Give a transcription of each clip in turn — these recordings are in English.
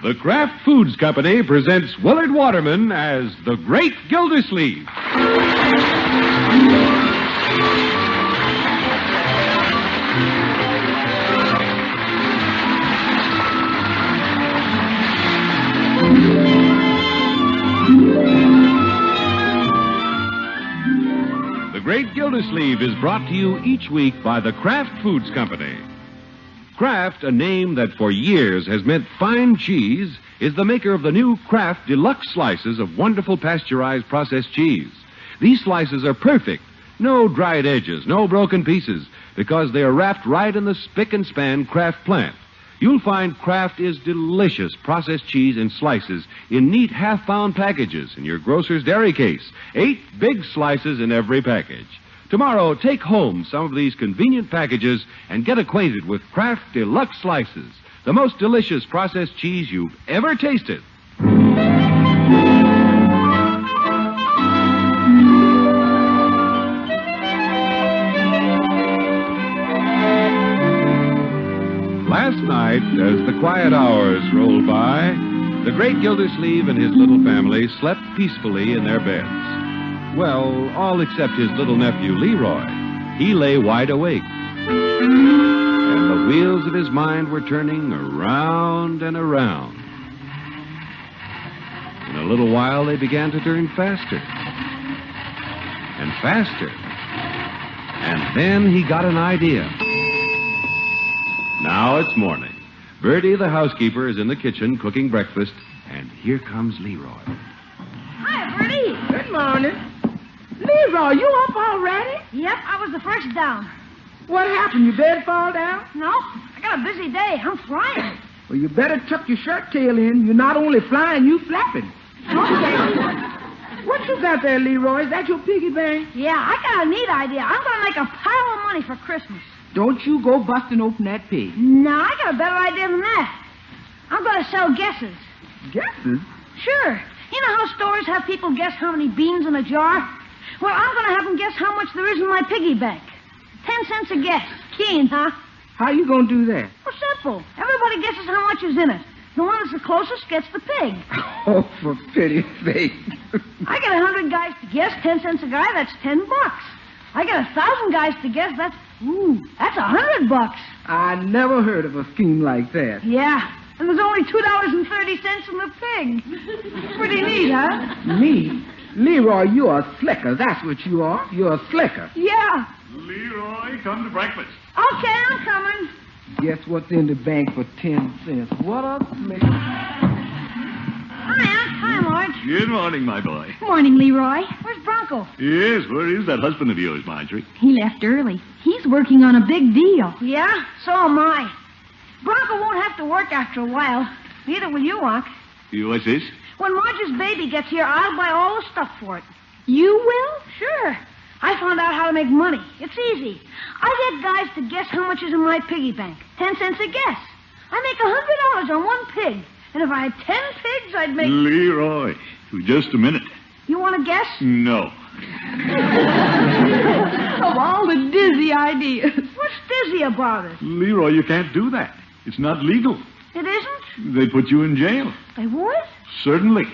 The Kraft Foods Company presents Willard Waterman as the Great Gildersleeve. The Great Gildersleeve is brought to you each week by the Kraft Foods Company. Kraft, a name that for years has meant fine cheese, is the maker of the new Kraft Deluxe slices of wonderful pasteurized processed cheese. These slices are perfect. No dried edges, no broken pieces, because they are wrapped right in the spick and span Kraft plant. You'll find Kraft is delicious processed cheese in slices in neat half-pound packages in your grocer's dairy case. 8 big slices in every package. Tomorrow, take home some of these convenient packages and get acquainted with Kraft Deluxe Slices, the most delicious processed cheese you've ever tasted. Last night, as the quiet hours rolled by, the great Gildersleeve and his little family slept peacefully in their beds. Well, all except his little nephew, Leroy. He lay wide awake. And the wheels of his mind were turning around and around. In a little while, they began to turn faster. And faster. And then he got an idea. Now it's morning. Bertie, the housekeeper, is in the kitchen cooking breakfast, and here comes Leroy. Hi, Bertie. Good morning. Leroy, you up already? Yep, I was the first down. What happened? Your bed fall down? No, I got a busy day. I'm flying. Well, you better tuck your shirt tail in. You're not only flying, you flapping. Okay. What you got there, Leroy? Is that your piggy bank? Yeah, I got a neat idea. I'm going to make a pile of money for Christmas. Don't you go busting open that pig. No, I got a better idea than that. I'm going to sell guesses. Guesses? Sure. You know how stores have people guess how many beans in a jar? Well, I'm going to have them guess how much there is in my piggy bank. 10 cents a guess. Keen, huh? How you going to do that? Well, simple. Everybody guesses how much is in it. The one that's the closest gets the pig. Oh, for pity's sake. I get 100 guys to guess, 10 cents a guy, that's $10. I get 1,000 guys to guess, that's $100. I never heard of a scheme like that. Yeah, and there's only $2.30 in the pig. Pretty neat, huh? Me? Leroy, you're a slicker. That's what you are. You're a slicker. Yeah. Leroy, come to breakfast. Okay, I'm coming. Guess what's in the bank for 10 cents? What a slicker. Hiya. Hi, Marge. Good morning, my boy. Morning, Leroy. Where's Bronco? Yes, where is that husband of yours, Marjorie? He left early. He's working on a big deal. Yeah, so am I. Bronco won't have to work after a while. Neither will you, Unc. What's this? When Marge's baby gets here, I'll buy all the stuff for it. You will? Sure. I found out how to make money. It's easy. I get guys to guess how much is in my piggy bank. 10 cents a guess. I make $100 on one pig. And if I had 10 pigs, I'd make... Leroy, just a minute. You want to guess? No. Of all the dizzy ideas. What's dizzy about it? Leroy, you can't do that. It's not legal. It isn't? They'd put you in jail. They would? Certainly.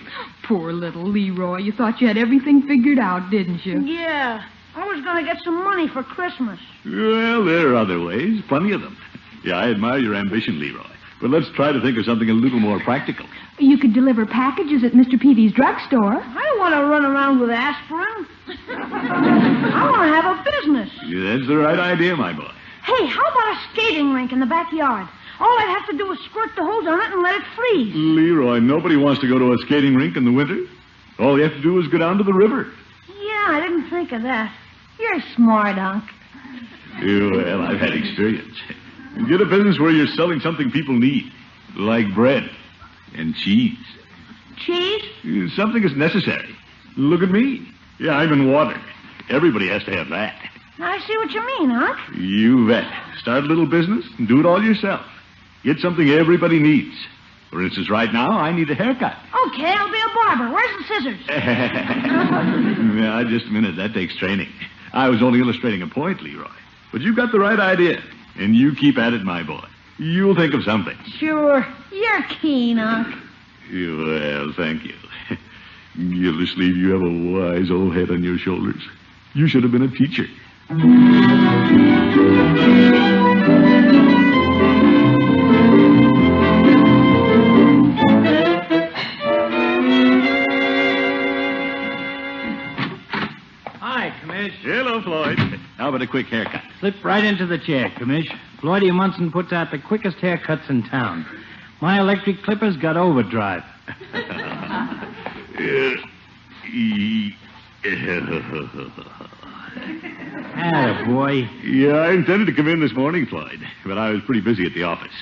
Poor little Leroy. You thought you had everything figured out, didn't you? Yeah. I was going to get some money for Christmas. Well, there are other ways. Plenty of them. Yeah, I admire your ambition, Leroy. But let's try to think of something a little more practical. You could deliver packages at Mr. Peavy's drugstore. I don't want to run around with aspirin. I want to have a business. Yeah, that's the right idea, my boy. Hey, how about a skating rink in the backyard? All I'd have to do is squirt the hose on it and let it freeze. Leroy, nobody wants to go to a skating rink in the winter. All you have to do is go down to the river. Yeah, I didn't think of that. You're smart, Unc. Well, I've had experience. Get a business where you're selling something people need, like bread and cheese. Cheese? Something is necessary. Look at me. Yeah, I'm in water. Everybody has to have that. I see what you mean, Unc. You bet. Start a little business and do it all yourself. Get something everybody needs. For instance, right now, I need a haircut. Okay, I'll be a barber. Where's the scissors? Now, just a minute. That takes training. I was only illustrating a point, Leroy. But you've got the right idea. And you keep at it, my boy. You'll think of something. Sure. You're keen, Unc. Well, thank you. Gildersleeve, you have a wise old head on your shoulders. You should have been a teacher. Hi, Commish. Hello, Floyd. How about a quick haircut? Slip right into the chair, Commish. Floydie Munson puts out the quickest haircuts in town. My electric clippers got overdrive. Boy. Yeah, I intended to come in this morning, Floyd, but I was pretty busy at the office.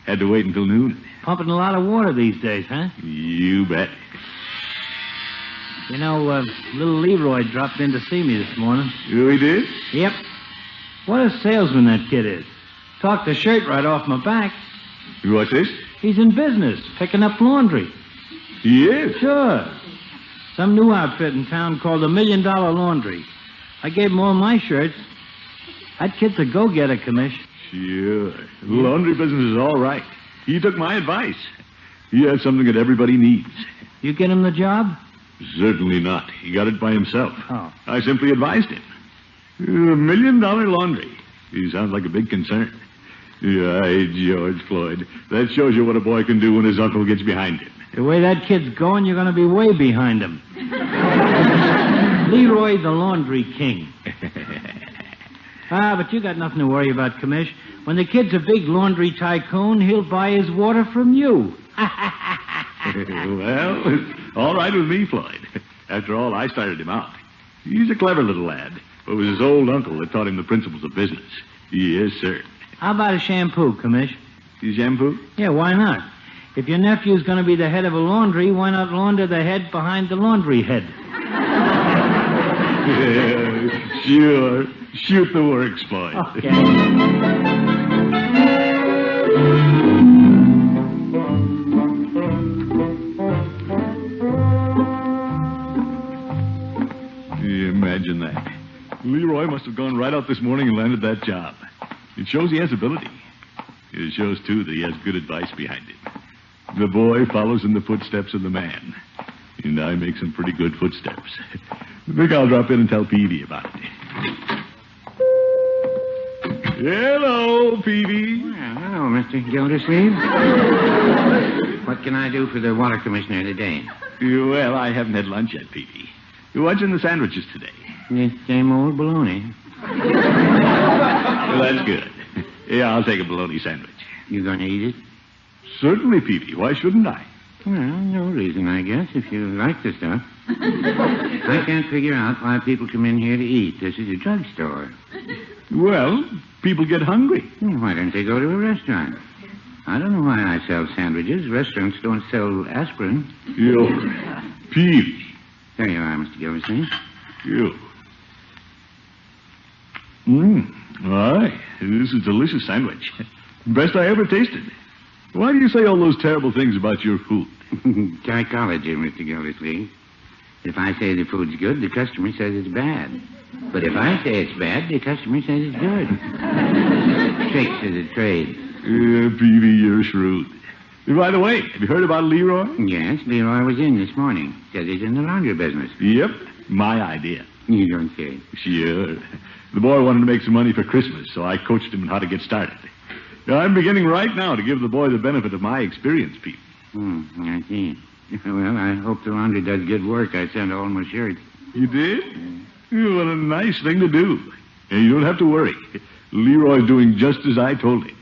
Had to wait until noon. Pumping a lot of water these days, huh? You bet. You know, little Leroy dropped in to see me this morning. Oh, he did? Yep. What a salesman that kid is. Talked the shirt right off my back. What's this? He's in business, picking up laundry. He is? Sure. Some new outfit in town called the $1 Million Laundry. I gave him all my shirts. That kid's a go-getter, Commish. Sure. The laundry business is all right. He took my advice. He has something that everybody needs. You get him the job? Certainly not. He got it by himself. Oh. I simply advised him. $1 Million Laundry. He sounds like a big concern. Aye, George Floyd. That shows you what a boy can do when his uncle gets behind him. The way that kid's going, you're going to be way behind him. Leroy the Laundry King. But you got nothing to worry about, Commish. When the kid's a big laundry tycoon, he'll buy his water from you. Well, all right with me, Floyd. After all, I started him out. He's a clever little lad. But it was his old uncle that taught him the principles of business. Yes, sir. How about a shampoo, Commish? Shampoo? Yeah, why not? If your nephew's going to be the head of a laundry, why not launder the head behind the laundry head? Yeah, sure. Shoot the works, Floyd. Okay. Imagine that. Leroy must have gone right out this morning and landed that job. It shows he has ability. It shows, too, that he has good advice behind him. The boy follows in the footsteps of the man. And I make some pretty good footsteps. I think I'll drop in and tell Peavy about it. Hello, Peavy. Well, hello, Mr. Gildersleeve. What can I do for the water commissioner today? Well, I haven't had lunch yet, Peavy. What's in the sandwiches today? The same old bologna. Well, that's good. Yeah, I'll take a bologna sandwich. You going to eat it? Certainly, Peavy. Why shouldn't I? Well, no reason, I guess, if you like the stuff. I can't figure out why people come in here to eat. This is a drugstore. Well, people get hungry. Well, why don't they go to a restaurant? I don't know why I sell sandwiches. Restaurants don't sell aspirin. You, Peavy. There you are, Mr. Gildersleeve. You. Aye, this is a delicious sandwich. Best I ever tasted. Why do you say all those terrible things about your food? Psychology, Mr. Gildersleeve. If I say the food's good, the customer says it's bad. But if I say it's bad, the customer says it's good. Tricks of the trade. Peavy, you're shrewd. By the way, have you heard about Leroy? Yes, Leroy was in this morning. Says he's in the laundry business. Yep, my idea. You don't say. Sure. The boy wanted to make some money for Christmas, so I coached him on how to get started. I'm beginning right now to give the boy the benefit of my experience, Pete. I see. Well, I hope the laundry does good work. I sent all my shirts. You did? What a nice thing to do. And you don't have to worry. Leroy's doing just as I told him.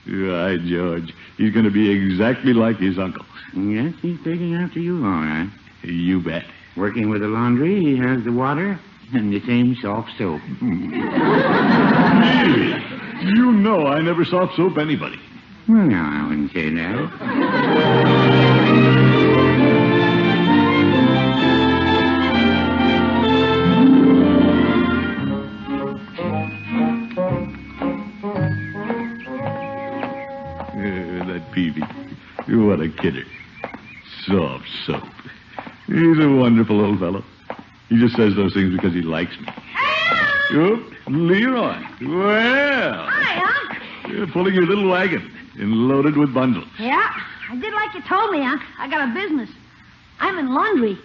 Right, George. He's going to be exactly like his uncle. Yes, he's taking after you, all right. You bet. Working with the laundry, he has the water and the same soft soap. You know I never soft soap anybody. Well, no, I wouldn't say that. That Peavy. What a kidder. Soft soap. He's a wonderful old fellow. He just says those things because he likes me. Hey, Oh, Leroy. Well. Hi, Unc. You're pulling your little wagon. and loaded with bundles. Yeah, I did like you told me, Unc. I got a business. I'm in laundry.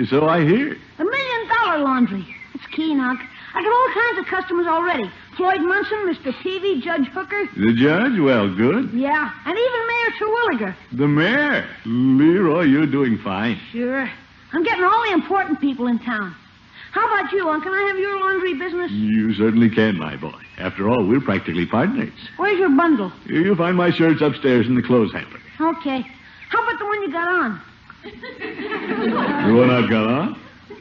So I hear. $1 million laundry. It's keen, Unc. I got all kinds of customers already. Floyd Munson, Mr. Peavy, Judge Hooker. The judge? Well, good. Yeah, and even Mayor Terwilliger. The mayor? Leroy, you're doing fine. Sure. I'm getting all the important people in town. How about you, Unc? Can I have your laundry business? You certainly can, my boy. After all, we're practically partners. Where's your bundle? You'll find my shirts upstairs in the clothes hamper. Okay. How about the one you got on? The one I've got on?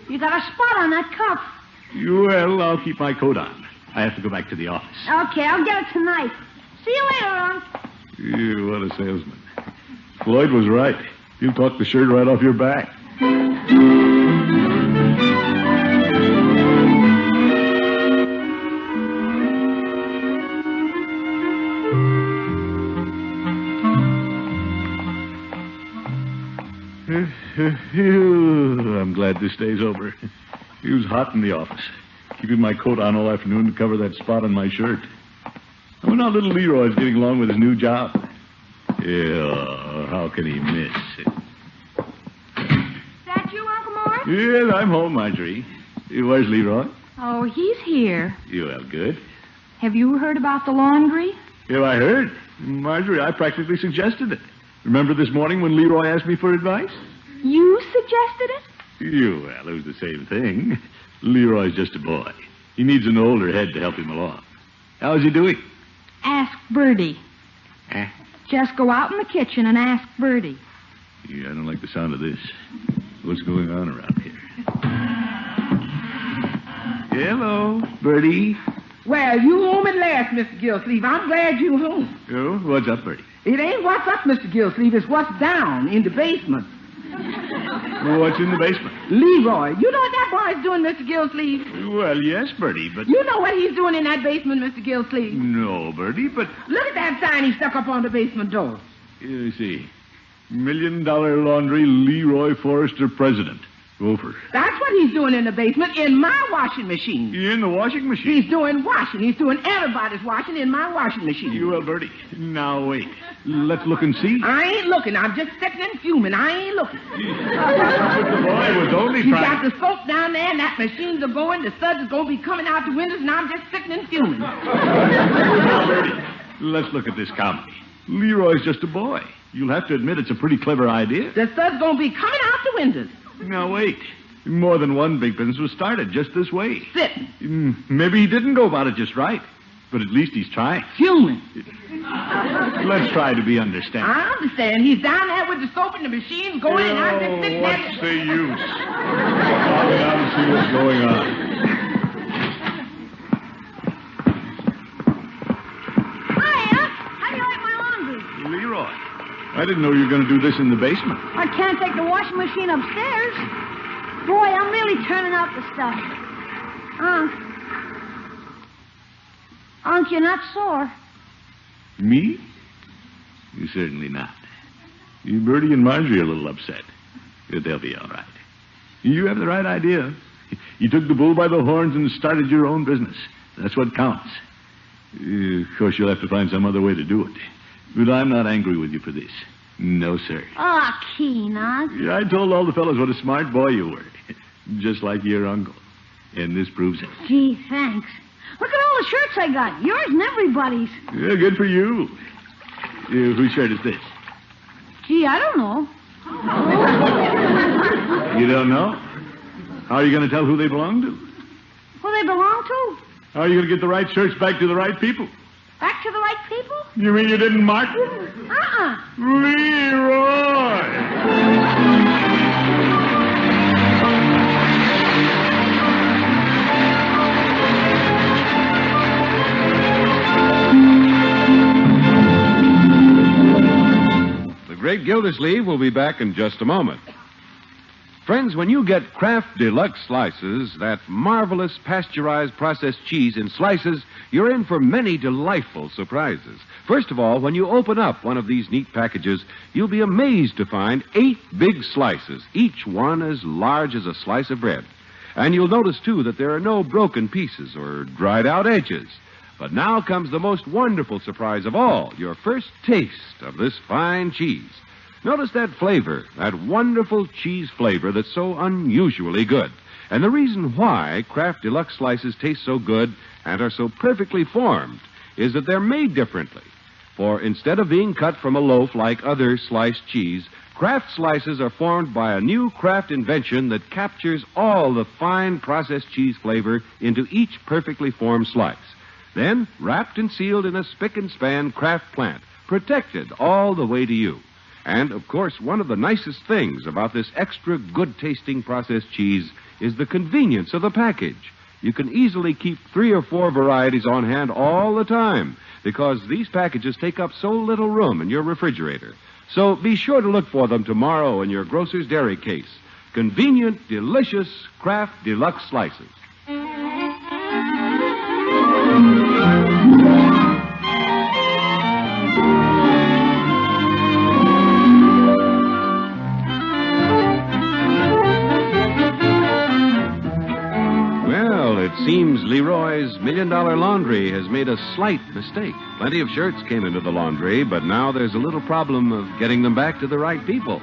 You got a spot on that cuff. Well, I'll keep my coat on. I have to go back to the office. Okay, I'll get it tonight. See you later, Unc. What a salesman. Floyd was right. He'll talk the shirt right off your back. I'm glad this day's over. It was hot in the office, keeping my coat on all afternoon to cover that spot on my shirt. I wonder how little Leroy's getting along with his new job. Yeah, how can he miss it? That you, Uncle Mort? Yes, I'm home, Marjorie. Where's Leroy? Oh, he's here. Well, good. Have you heard about the laundry? Yeah, I heard. Marjorie, I practically suggested it. Remember this morning when Leroy asked me for advice? You suggested it? Well, it was the same thing. Leroy's just a boy. He needs an older head to help him along. How's he doing? Ask Bertie. Eh? Just go out in the kitchen and ask Bertie. Yeah, I don't like the sound of this. What's going on around here? Hello, Bertie. Well, you home at last, Mr. Gildersleeve. I'm glad you home. Oh, what's up, Bertie? It ain't what's up, Mr. Gildersleeve. It's what's down in the basement. What's in the basement? Leroy. You know what that boy's doing, Mr. Gildersleeve? Well, yes, Bertie, but... You know what he's doing in that basement, Mr. Gildersleeve? No, Bertie, but... Look at that sign he stuck up on the basement door. You see. $1 Million Laundry, Leroy Forrester, President. Gopher. That's what he's doing in the basement in my washing machine. In the washing machine? He's doing washing. He's doing everybody's washing in my washing machine. Well, Bertie, now wait. Let's look and see. I ain't looking. I'm just sitting and fuming. I ain't looking. The boy was only You trying... got the smoke down there, and that machine's are going. The suds is going to be coming out the windows, and I'm just sitting and fuming. Now, Bertie, let's look at this comedy. Leroy's just a boy. You'll have to admit it's a pretty clever idea. The suds going to be coming out the windows. Now, wait. More than one big business was started just this way. Sitting. Maybe he didn't go about it just right, but at least he's trying. Fuming. Let's try to be understanding. I understand. He's down there with the soap and the machine going, and I'm just sitting there. What's the use? I'll get out and see what's going on. Hi, Unc. How do you like my laundry? Leroy, I didn't know you were going to do this in the basement. I can't take the washing machine upstairs. Boy, I'm really turning out the stuff. Unc, you're not sore. Me? You're certainly not. You, Bertie, and Marjorie are a little upset. But they'll be all right. You have the right idea. You took the bull by the horns and started your own business. That's what counts. Of course, you'll have to find some other way to do it. But I'm not angry with you for this. No, sir. Oh, keen, Unc. Yeah, I told all the fellows what a smart boy you were. Just like your uncle. And this proves it. Gee, thanks. Look at all the shirts I got. Yours and everybody's. Yeah, good for you. Whose shirt is this? Gee, I don't know. You don't know? How are you going to tell who they belong to? Who they belong to? How are you going to get the right shirts back to the right people? Back to the right people? You mean you didn't mark them? Leroy! The great Gildersleeve will be back in just a moment. Friends, when you get Kraft Deluxe Slices, that marvelous pasteurized processed cheese in slices, you're in for many delightful surprises. First of all, when you open up one of these neat packages, you'll be amazed to find 8 big slices, each one as large as a slice of bread. And you'll notice, too, that there are no broken pieces or dried out edges. But now comes the most wonderful surprise of all, your first taste of this fine cheese. Notice that flavor, that wonderful cheese flavor that's so unusually good. And the reason why Kraft Deluxe slices taste so good and are so perfectly formed is that they're made differently. For instead of being cut from a loaf like other sliced cheese, Kraft slices are formed by a new Kraft invention that captures all the fine processed cheese flavor into each perfectly formed slice. Then, wrapped and sealed in a spick-and-span Kraft plant, protected all the way to you. And, of course, one of the nicest things about this extra good-tasting processed cheese is the convenience of the package. You can easily keep 3 or 4 varieties on hand all the time because these packages take up so little room in your refrigerator. So be sure to look for them tomorrow in your grocer's dairy case. Convenient, delicious Kraft Deluxe slices. It seems Leroy's $1 Million Laundry has made a slight mistake. Plenty of shirts came into the laundry, but now there's a little problem of getting them back to the right people.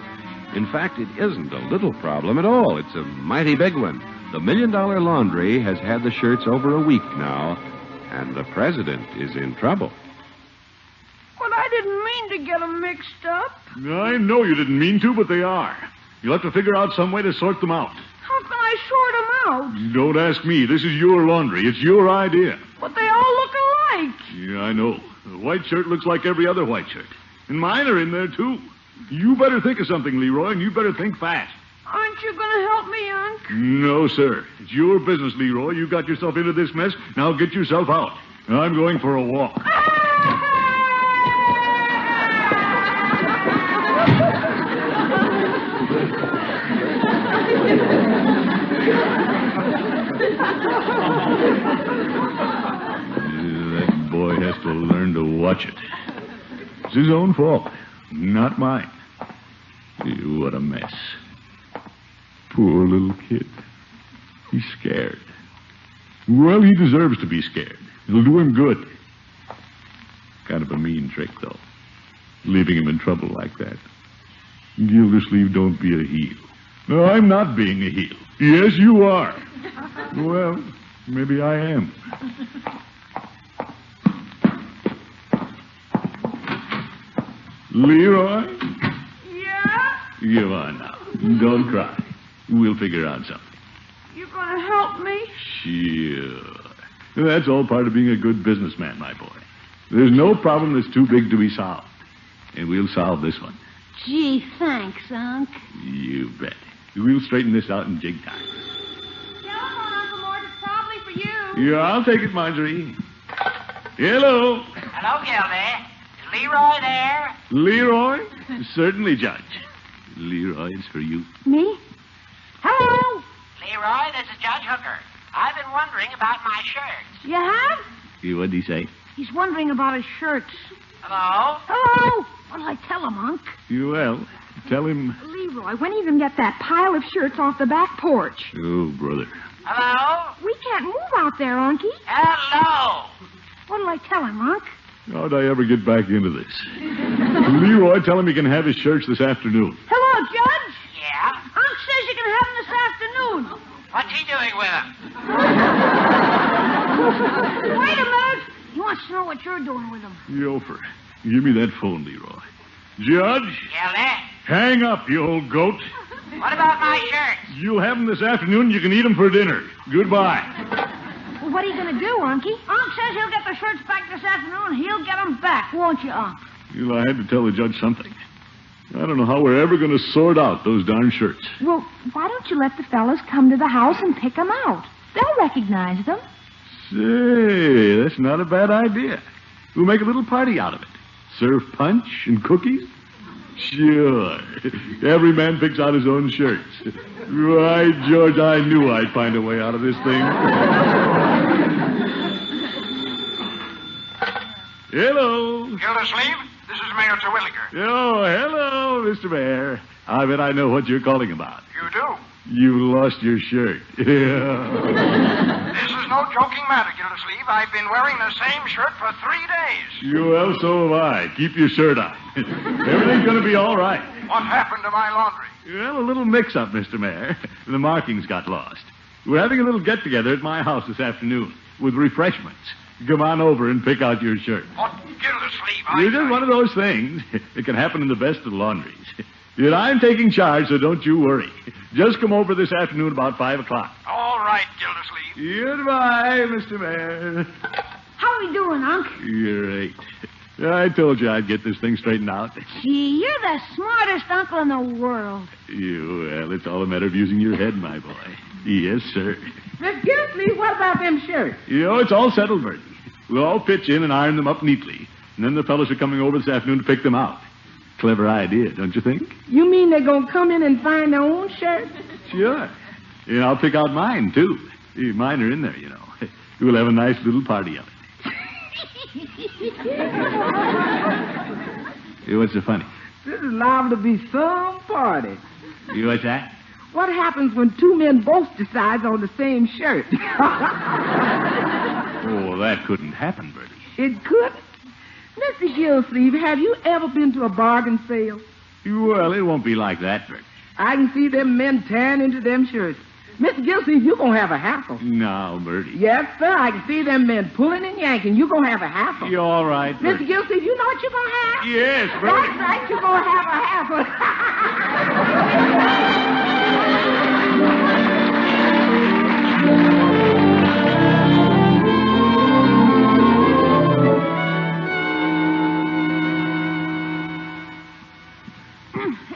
In fact, it isn't a little problem at all. It's a mighty big one. The $1 Million Laundry has had the shirts over a week now, and the president is in trouble. But I didn't mean to get them mixed up. I know you didn't mean to, but they are. You'll have to figure out some way to sort them out. How can I sort them out? Don't ask me. This is your laundry. It's your idea. But they all look alike. Yeah, I know. The white shirt looks like every other white shirt. And mine are in there, too. You better think of something, Leroy, and you better think fast. Aren't you going to help me, Unc? No, sir. It's your business, Leroy. You got yourself into this mess. Now get yourself out. I'm going for a walk. That boy has to learn to watch it. It's his own fault, not mine. What a mess. Poor little kid. He's scared. Well, he deserves to be scared. It'll do him good. Kind of a mean trick, though. Leaving him in trouble like that. Gildersleeve, don't be a heel. No, I'm not being a heel. Yes, you are. Well, maybe I am. Leroy? Yeah? Come on now. Don't cry. We'll figure out something. You going to help me? Sure. That's all part of being a good businessman, my boy. There's no problem that's too big to be solved. And we'll solve this one. Gee, thanks, Unc. You bet. We'll straighten this out in jig time. Telephone, Uncle Mort. It's probably for you. Yeah, I'll take it, Marjorie. Hello. Hello, Gildy. Is Leroy there? Leroy? Certainly, Judge. Leroy, it's for you. Me? Hello? Leroy, this is Judge Hooker. I've been wondering about my shirts. You have? What'd he say? He's wondering about his shirts. Hello? Hello? What'll I tell him, Unc? Well, tell him. Leroy, when are you going to get that pile of shirts off the back porch? Oh, brother. Hello? We can't move out there, Unky. Hello? What'll I tell him, Unc? How'd I ever get back into this? Leroy, tell him he can have his shirts this afternoon. Hello, Judge. Yeah? Unc says you can have them this afternoon. What's he doing with them? Wait a minute. He wants to know what you're doing with them. Yofer, give me that phone, Leroy. Judge, Gildy? hang up, you old goat. What about my shirts? You'll have them this afternoon. You can eat them for dinner. Goodbye. Well, what are you going to do, Unky? Unc says he'll get the shirts back this afternoon. He'll get them back, won't you, Unc? Well, I had to tell the judge something. I don't know how we're ever going to sort out those darn shirts. Well, why don't you let the fellas come to the house and pick them out? They'll recognize them. Say, that's not a bad idea. We'll make a little party out of it. Serve punch and cookies? Sure. Every man picks out his own shirts. Why, George, I knew I'd find a way out of this thing. Hello. Gildersleeve, this is Mayor Terwilliger. Oh, hello, Mr. Mayor. I bet I know what you're calling about. You do? You lost your shirt. This is no joking matter, Gildersleeve. I've been wearing the same shirt for 3 days. Well, so have I. Keep your shirt on. Everything's going to be all right. What happened to my laundry? Well, a little mix-up, Mr. Mayor. The markings got lost. We're having a little get-together at my house this afternoon with refreshments. Come on over and pick out your shirt. What, Gildersleeve? It's just one of those things. It can happen in the best of laundries. Yet I'm taking charge, so don't you worry. Just come over this afternoon about 5 o'clock. All right, Gildersleeve. Goodbye, Mr. Mayor. How we doing, Unc? You're right. I told you I'd get this thing straightened out. Gee, you're the smartest uncle in the world. Well, it's all a matter of using your head, my boy. Yes, sir. Miss Gildersleeve, what about them shirts? It's all settled, Bertie. We'll all pitch in and iron them up neatly. And then the fellows are coming over this afternoon to pick them out. Clever idea, don't you think? You mean they're going to come in and find their own shirts? Sure. And I'll pick out mine, too. Mine are in there, you know. We'll have a nice little party of it. What's so funny? This is liable to be some party. What's that? What happens when two men both decide on the same shirt? Oh, that couldn't happen, Bertie. It couldn't? Mr. Gildersleeve, have you ever been to a bargain sale? Well, it won't be like that, Bertie. I can see them men tearing into them shirts. Mr. Gildersleeve, you're going to have a hassle. No, Bertie. Yes, sir. I can see them men pulling and yanking. You're going to have a hassle. You're all right, Bertie. Mr. Gildersleeve, you know what you're going to have? Yes, Bertie. That's right. You're going to have a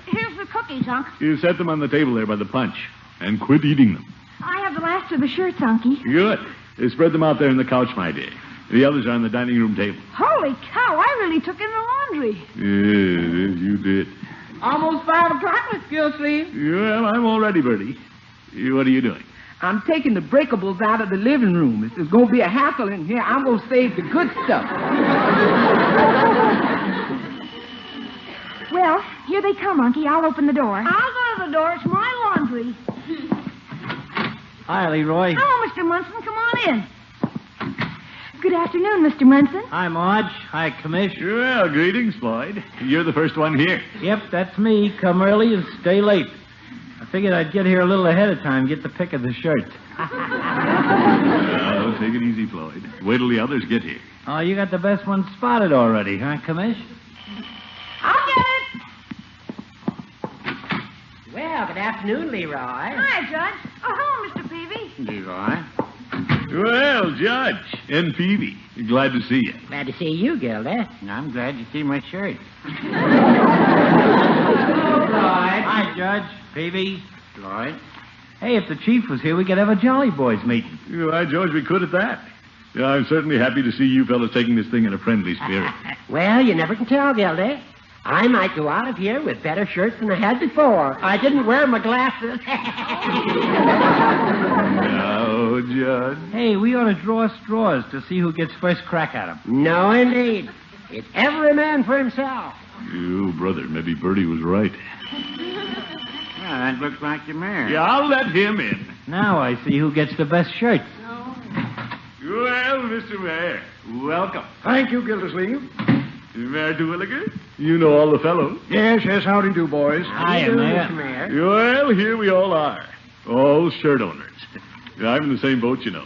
Here's the cookies, Unc. You set them on the table there by the punch. And quit eating them. I have the last of the shirts, Unky. Good. Spread them out there on the couch, my dear. The others are on the dining room table. Holy cow, I really took in the laundry. Yes, you did. Almost 5 o'clock, Miss Gildersleeve. Well, I'm all ready, Bertie. What are you doing? I'm taking the breakables out of the living room. If there's going to be a hassle in here, I'm going to save the good stuff. Well, here they come, Unky. I'll open the door. I'll go to the door. It's my laundry. Hi, Leroy. Hello, Mr. Munson. Come on in. Good afternoon, Mr. Munson. Hi, Marge. Hi, Commish. Well, greetings, Floyd. You're the first one here. Yep, that's me. Come early and stay late. I figured I'd get here a little ahead of time, get the pick of the shirts. Oh, take it easy, Floyd. Wait till the others get here. Oh, you got the best one spotted already, huh, Commish? I'll get it. Well, good afternoon, Leroy. Hi, Judge. Oh, hello, Mr. Peavy. Leroy. Well, Judge and Peavy, glad to see you. Glad to see you, Gildy. I'm glad you see my shirt. Hi, Judge. Peavy. Floyd. Hey, if the chief was here, we could have a Jolly Boys meeting. Why, George, we could at that. I'm certainly happy to see you fellas taking this thing in a friendly spirit. Well, you never can tell, Gildy. I might go out of here with better shirts than I had before. I didn't wear my glasses. No, Judge. Hey, we ought to draw straws to see who gets first crack at 'em. No, indeed. It's every man for himself. You, brother, maybe Bertie was right. Well, that looks like the mayor. Yeah, I'll let him in. Now I see who gets the best shirts. Well, Mr. Mayor, welcome. Thank you, Gildersleeve. Mayor Terwilliger, you know all the fellows. Yes, howdy do, boys. Hiya, Mayor. Well, here we all are. All shirt owners. I'm in the same boat, you know.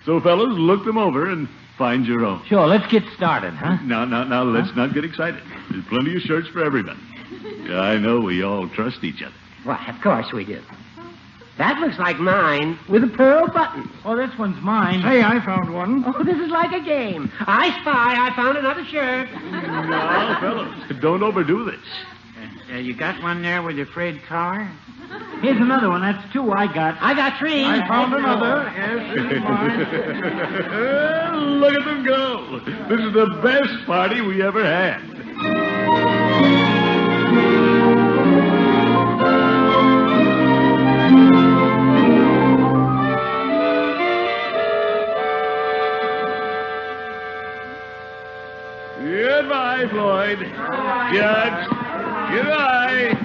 So, fellows, look them over and find your own. Sure, let's get started, huh? Now, let's not get excited. There's plenty of shirts for everybody. I know we all trust each other. Why, of course we do. That looks like mine with a pearl button. Oh, this one's mine. Hey, I found one. Oh, this is like a game. I spy. I found another shirt. Now, fellows, don't overdo this. You got one there with your frayed collar? Here's another one. That's two I got. I got three. I found another. Yes, this is mine. Look at them go. This is the best party we ever had. Goodbye, Floyd. Judge. Goodbye.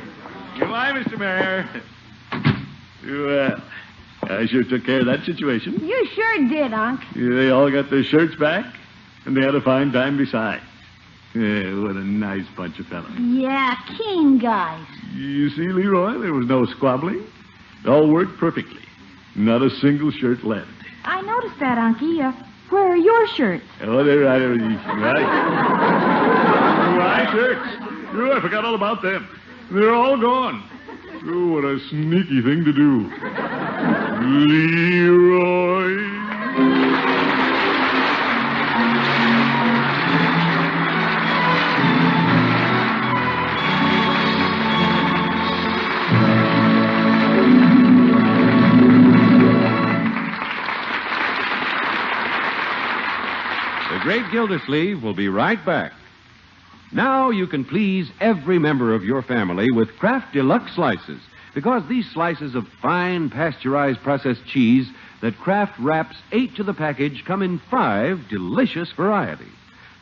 Goodbye, Mr. Mayor. Well, I I sure took care of that situation. You sure did, Unc. They all got their shirts back, and they had a fine time besides. Yeah, what a nice bunch of fellows. Yeah, keen guys. You see, Leroy, there was no squabbling. It all worked perfectly. Not a single shirt left. I noticed that, Unky. Where are your shirts? Oh, they're right. Right. My shirts. Oh, I forgot all about them. They're all gone. Oh, what a sneaky thing to do. Leroy. The Great Gildersleeve will be right back. Now you can please every member of your family with Kraft Deluxe Slices, because these slices of fine pasteurized processed cheese that Kraft wraps 8 to the package come in 5 delicious varieties.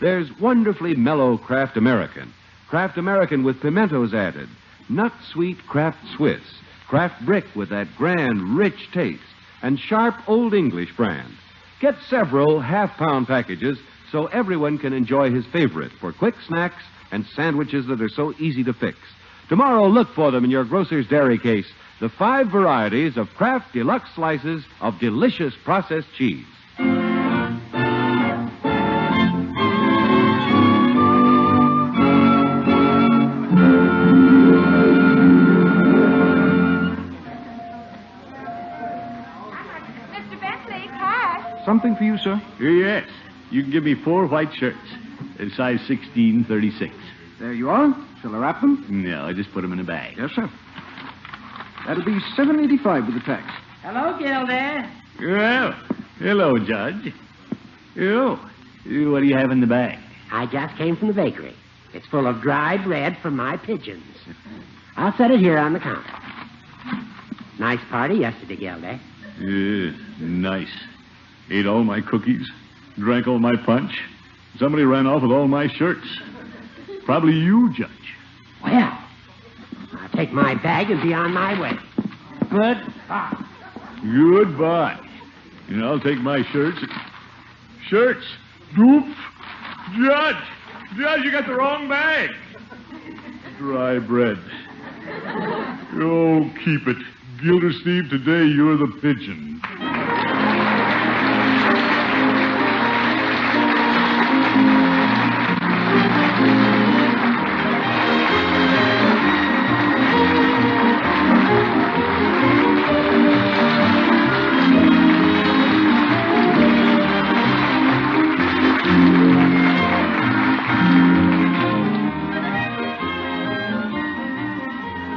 There's wonderfully mellow Kraft American with pimentos added, nut sweet Kraft Swiss, Kraft Brick with that grand, rich taste, and sharp Old English brand. Get several half-pound packages so everyone can enjoy his favorite for quick snacks and sandwiches that are so easy to fix. Tomorrow, look for them in your grocer's dairy case, the 5 varieties of Kraft Deluxe Slices of delicious processed cheese. Mr. Bentley, cash. Something for you, sir? Yes. You can give me 4 white shirts, size 1636. There you are. Shall I wrap them? No, I just put them in a bag. Yes, sir. That'll be $7.85 with the tax. Hello, Gildy. Well, hello, Judge. Oh, what do you have in the bag? I just came from the bakery. It's full of dry bread from my pigeons. I'll set it here on the counter. Nice party yesterday, Gildy. Yeah, nice. Ate all my cookies, drank all my punch. Somebody ran off with all my shirts. Probably you, Judge. Well, I'll take my bag and be on my way. Goodbye. Goodbye. And I'll take my shirts. Shirts? Doof. Judge, you got the wrong bag. Dry bread. Oh, keep it. Gildersleeve, today you're the pigeon.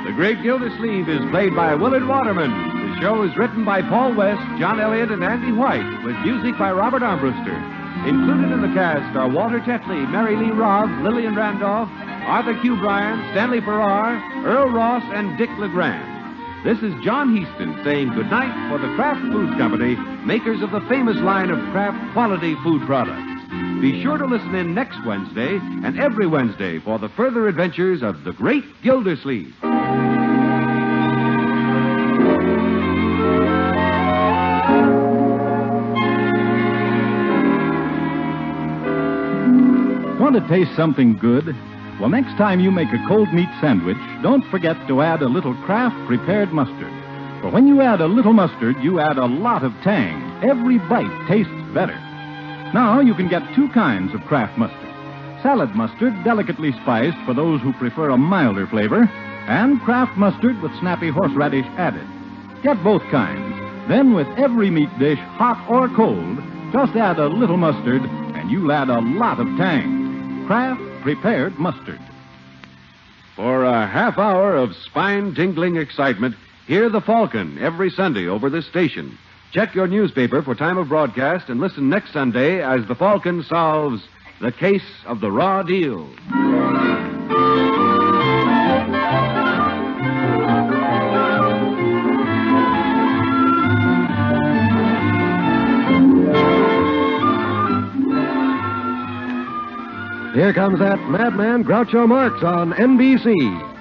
The Great Gildersleeve is played by Willard Waterman. The show is written by Paul West, John Elliott, and Andy White, with music by Robert Armbruster. Included in the cast are Walter Tetley, Mary Lee Robb, Lillian Randolph, Arthur Q. Bryan, Stanley Farrar, Earl Ross, and Dick LeGrand. This is John Heaston saying goodnight for the Kraft Foods Company, makers of the famous line of Kraft quality food products. Be sure to listen in next Wednesday and every Wednesday for the further adventures of the Great Gildersleeve. Want to taste something good? Well, next time you make a cold meat sandwich, don't forget to add a little Kraft prepared mustard. For when you add a little mustard, you add a lot of tang. Every bite tastes better. Now you can get 2 kinds of Kraft mustard. Salad mustard, delicately spiced for those who prefer a milder flavor, and Kraft mustard with snappy horseradish added. Get both kinds. Then with every meat dish, hot or cold, just add a little mustard, and you'll add a lot of tang. Kraft prepared mustard. For a half hour of spine-tingling excitement, hear The Falcon every Sunday over this station. Check your newspaper for time of broadcast and listen next Sunday as The Falcon solves the case of the raw deal. Here comes that madman Groucho Marx on NBC.